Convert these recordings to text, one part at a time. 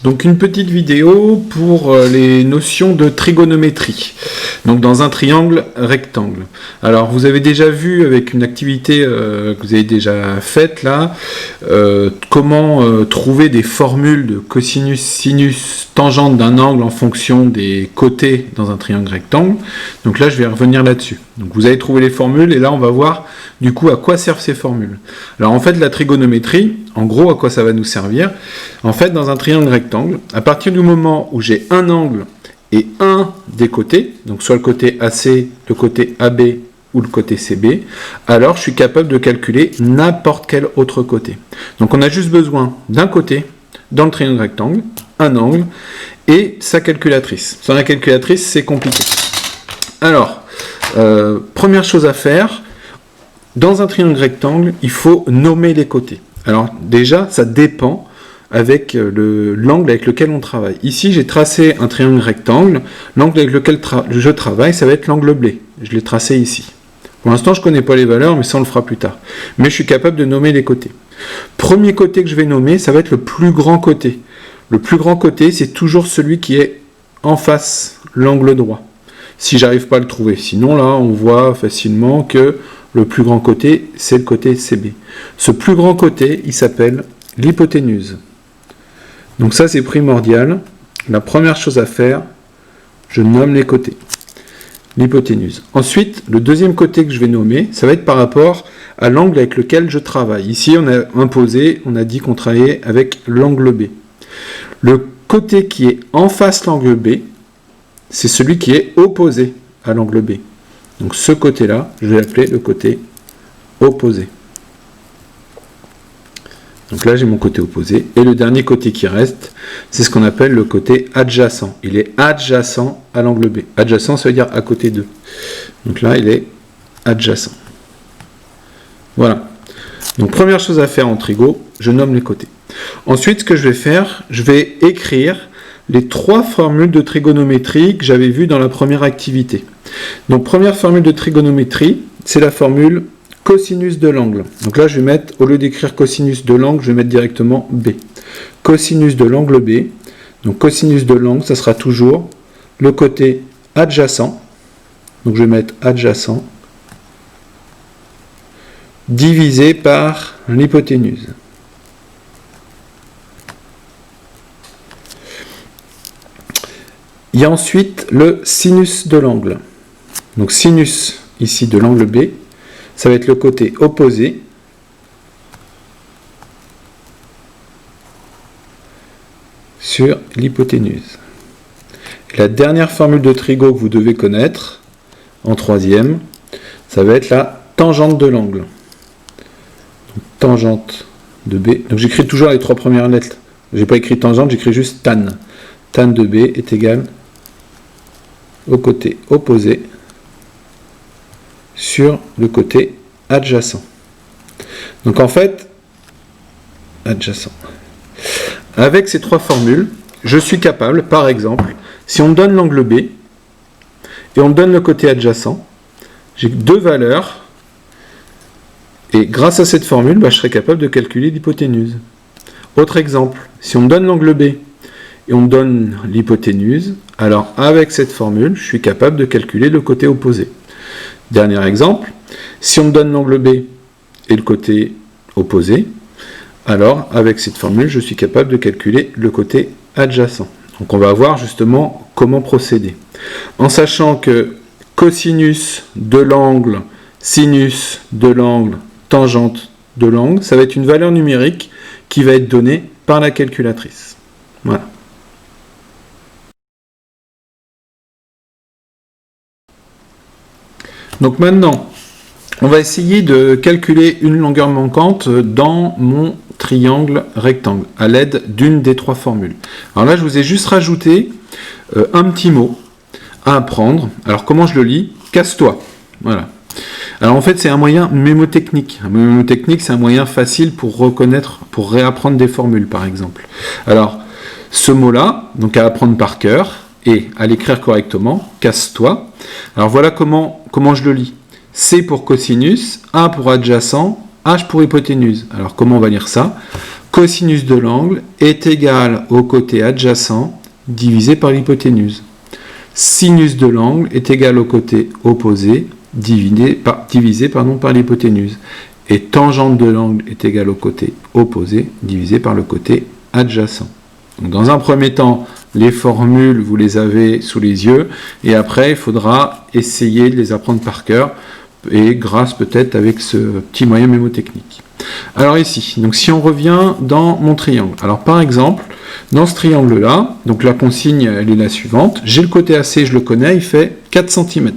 Donc une petite vidéo pour les notions de trigonométrie, donc dans un triangle rectangle. Alors vous avez déjà vu avec une activité que vous avez déjà faite là, comment trouver des formules de cosinus, sinus, tangente d'un angle en fonction des côtés dans un triangle rectangle. Donc là je vais revenir là-dessus. Donc vous avez trouvé les formules et là on va voir du coup à quoi servent ces formules. Alors en fait la trigonométrie, en gros à quoi ça va nous servir? En fait dans un triangle rectangle, à partir du moment où j'ai un angle et un des côtés, donc soit le côté AC, le côté AB ou le côté CB, alors je suis capable de calculer n'importe quel autre côté. Donc on a juste besoin d'un côté dans le triangle rectangle, un angle et sa calculatrice. Sans la calculatrice c'est compliqué. Alors, première chose à faire, dans un triangle rectangle, il faut nommer les côtés. Alors déjà, ça dépend avec l'angle avec lequel on travaille. Ici, j'ai tracé un triangle rectangle. L'angle avec lequel je travaille, ça va être l'angle blé. Je l'ai tracé ici. Pour l'instant, je ne connais pas les valeurs, mais ça, on le fera plus tard. Mais je suis capable de nommer les côtés. Premier côté que je vais nommer, ça va être le plus grand côté. Le plus grand côté, c'est toujours celui qui est en face, l'angle droit. Si j'arrive pas à le trouver. Sinon, là, on voit facilement que le plus grand côté, c'est le côté CB. Ce plus grand côté, il s'appelle l'hypoténuse. Donc ça, c'est primordial. La première chose à faire, je nomme les côtés. L'hypoténuse. Ensuite, le deuxième côté que je vais nommer, ça va être par rapport à l'angle avec lequel je travaille. Ici, on a imposé, on a dit qu'on travaillait avec l'angle B. Le côté qui est en face l'angle B, c'est celui qui est opposé à l'angle B. Donc ce côté-là, je vais l'appeler le côté opposé. Donc là, j'ai mon côté opposé. Et le dernier côté qui reste, c'est ce qu'on appelle le côté adjacent. Il est adjacent à l'angle B. Adjacent, ça veut dire à côté d'eux. Donc là, il est adjacent. Voilà. Donc première chose à faire en trigo, je nomme les côtés. Ensuite, ce que je vais faire, je vais écrire les trois formules de trigonométrie que j'avais vues dans la première activité. Donc première formule de trigonométrie, c'est la formule cosinus de l'angle. Donc là je vais mettre, au lieu d'écrire cosinus de l'angle, je vais mettre directement B. Cosinus de l'angle B, donc cosinus de l'angle, ça sera toujours le côté adjacent, donc je vais mettre adjacent, divisé par l'hypoténuse. Il y a ensuite le sinus de l'angle. Donc sinus ici de l'angle B, ça va être le côté opposé sur l'hypoténuse. La dernière formule de trigo que vous devez connaître, en troisième, ça va être la tangente de l'angle. Tangente de B. Donc j'écris toujours les trois premières lettres. Je n'ai pas écrit tangente, j'écris juste tan. Tan de B est égal au côté opposé sur le côté adjacent. Donc en fait, adjacent. Avec ces trois formules, je suis capable, par exemple, si on me donne l'angle B et on me donne le côté adjacent, j'ai deux valeurs et grâce à cette formule, je serai capable de calculer l'hypoténuse. Autre exemple, si on me donne l'angle B et on me donne l'hypoténuse, alors avec cette formule, je suis capable de calculer le côté opposé. Dernier exemple, si on me donne l'angle B et le côté opposé, alors avec cette formule, je suis capable de calculer le côté adjacent. Donc on va voir justement comment procéder. En sachant que cosinus de l'angle, sinus de l'angle, tangente de l'angle, ça va être une valeur numérique qui va être donnée par la calculatrice. Voilà. Donc maintenant, on va essayer de calculer une longueur manquante dans mon triangle rectangle à l'aide d'une des trois formules. Alors là, je vous ai juste rajouté un petit mot à apprendre. Alors comment je le lis? Casse-toi. Voilà. Alors en fait, c'est un moyen mnémotechnique. Un mnémotechnique, c'est un moyen facile pour reconnaître, pour réapprendre des formules, par exemple. Alors, ce mot-là, donc à apprendre par cœur et à l'écrire correctement, casse-toi. Alors voilà comment je le lis. C pour cosinus, A pour adjacent, H pour hypoténuse. Alors comment on va lire ça? cosinus de l'angle est égal au côté adjacent divisé par l'hypoténuse. Sinus de l'angle est égal au côté opposé divisé par l'hypoténuse. Et tangente de l'angle est égal au côté opposé divisé par le côté adjacent. Donc, dans un premier temps, les formules, vous les avez sous les yeux, et après, il faudra essayer de les apprendre par cœur, et grâce peut-être avec ce petit moyen mémotechnique. Alors ici, donc si on revient dans mon triangle, alors par exemple, dans ce triangle-là, donc la consigne, elle est la suivante, j'ai le côté AC, je le connais, il fait 4 cm.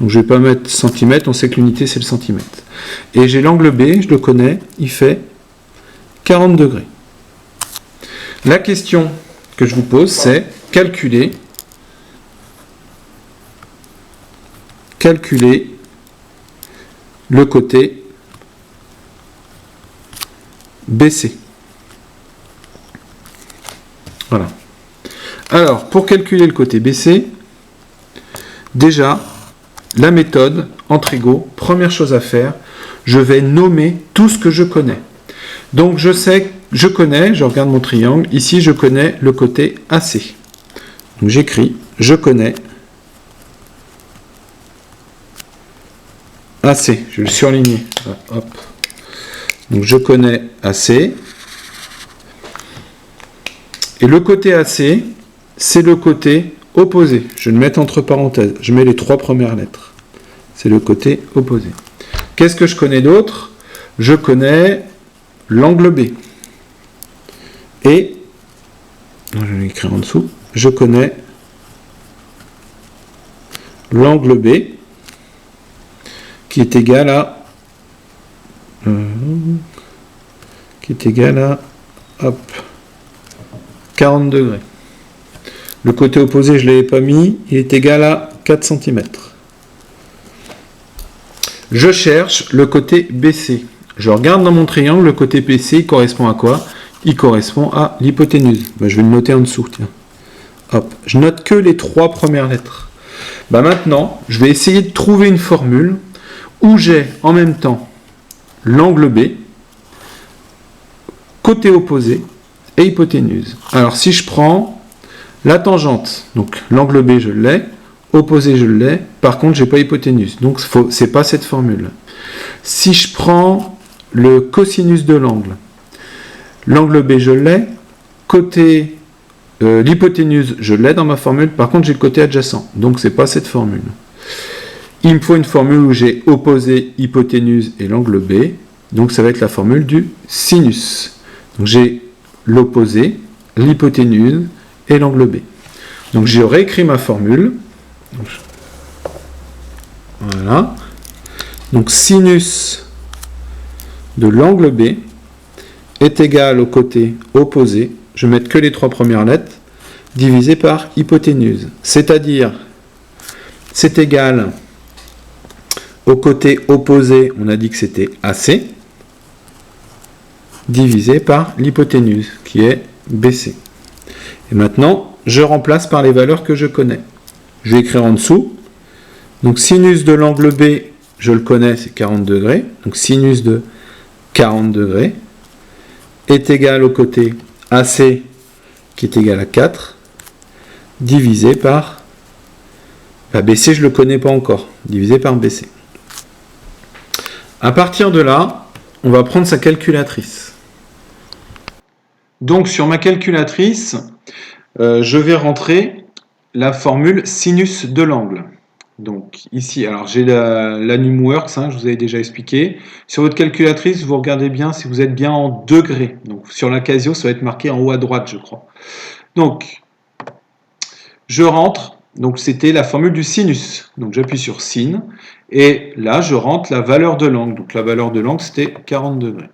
Donc je ne vais pas mettre centimètre, on sait que l'unité c'est le centimètre. Et j'ai l'angle B, je le connais, il fait 40 degrés. La question que je vous pose, c'est calculer le côté BC. Voilà. Alors, pour calculer le côté BC, déjà, la méthode en trigo, première chose à faire, je vais nommer tout ce que je connais. Donc, je regarde mon triangle, ici, je connais le côté AC. Donc, j'écris, je connais AC, je vais le surligner. Hop. Donc, je connais AC. Et le côté AC, c'est le côté opposé. Je vais le mettre entre parenthèses. Je mets les 3 premières lettres. C'est le côté opposé. Qu'est-ce que je connais d'autre? Je connais l'angle B. Et, je vais l'écrire en dessous, je connais l'angle B qui est égal à hop, 40 degrés. Le côté opposé, je ne l'avais pas mis, il est égal à 4 cm. Je cherche le côté BC. Je regarde dans mon triangle, le côté BC, il correspond à quoi? Il correspond à l'hypoténuse. Ben, je vais le noter en dessous. Tiens. Hop. Je note que les 3 premières lettres. Ben, maintenant, je vais essayer de trouver une formule où j'ai en même temps l'angle B, côté opposé et hypoténuse. Alors si je prends la tangente, donc l'angle B je l'ai, opposé je l'ai, par contre j'ai pas hypoténuse, donc c'est pas cette formule. Si je prends le cosinus de l'angle B je l'ai, côté l'hypoténuse je l'ai dans ma formule, par contre j'ai le côté adjacent, donc c'est pas cette formule. Il me faut une formule où j'ai opposé, hypoténuse et l'angle B, donc ça va être la formule du sinus. Donc j'ai l'opposé, l'hypoténuse et l'angle B. Donc j'ai réécrit ma formule. Voilà. Donc sinus de l'angle B est égal au côté opposé, je vais mettre que les 3 premières lettres, divisé par hypoténuse. C'est-à-dire, c'est égal au côté opposé, on a dit que c'était AC, divisé par l'hypoténuse, qui est BC. Et maintenant, je remplace par les valeurs que je connais. Je vais écrire en dessous. Donc, sinus de l'angle B, je le connais, c'est 40 degrés. Donc, sinus de 40 degrés est égal au côté AC, qui est égal à 4, divisé par BC, je ne le connais pas encore, divisé par BC. À partir de là, on va prendre sa calculatrice. Donc sur ma calculatrice, je vais rentrer la formule sinus de l'angle. Donc ici, alors j'ai la NumWorks, je vous avais déjà expliqué. Sur votre calculatrice, vous regardez bien si vous êtes bien en degrés. Donc sur la Casio, ça va être marqué en haut à droite, je crois. Donc, je rentre. Donc c'était la formule du sinus. Donc j'appuie sur sin. Et là, je rentre la valeur de l'angle. Donc la valeur de l'angle, c'était 40 degrés.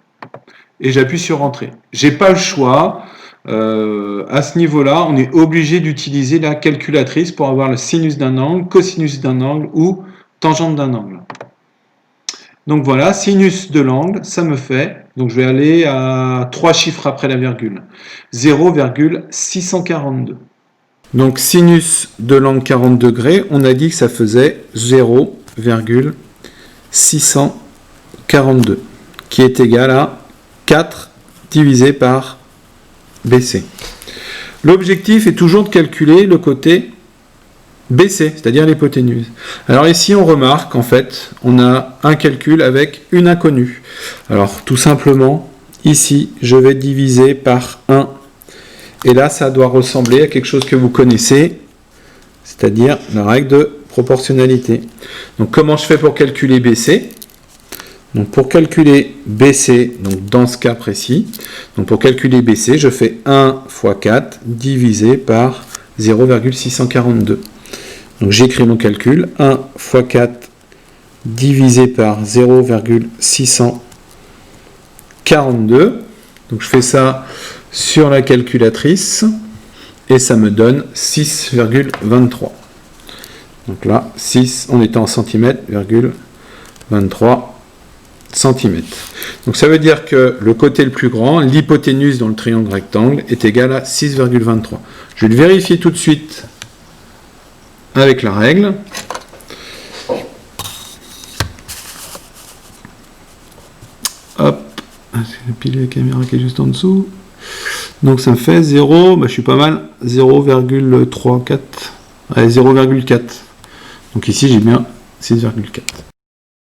Et j'appuie sur Entrée. J'ai pas le choix. À ce niveau-là, on est obligé d'utiliser la calculatrice pour avoir le sinus d'un angle, cosinus d'un angle ou tangente d'un angle. Donc voilà, sinus de l'angle, ça me fait, donc je vais aller à 3 chiffres après la virgule, 0,642. Donc sinus de l'angle 40 degrés, on a dit que ça faisait 0,642, qui est égal à 4 divisé par BC. L'objectif est toujours de calculer le côté BC, c'est-à-dire l'hypoténuse. Alors ici, on remarque qu'en fait, on a un calcul avec une inconnue. Alors tout simplement, ici, je vais diviser par 1. Et là, ça doit ressembler à quelque chose que vous connaissez, c'est-à-dire la règle de proportionnalité. Donc comment je fais pour calculer BC? Donc pour calculer BC, donc dans ce cas précis, donc pour calculer BC, je fais 1 fois 4 divisé par 0,642. Donc j'écris mon calcul, 1 fois 4 divisé par 0,642. Donc je fais ça sur la calculatrice et ça me donne 6,23. Donc là, 6, on est en centimètres, 23 cm. Donc ça veut dire que le côté le plus grand, l'hypoténuse dans le triangle rectangle, est égal à 6,23. Je vais le vérifier tout de suite avec la règle. Hop, j'ai pilé la caméra qui est juste en dessous. Donc ça me fait 0, je suis pas mal, 0,34, allez, 0,4. Donc ici j'ai bien 6,4.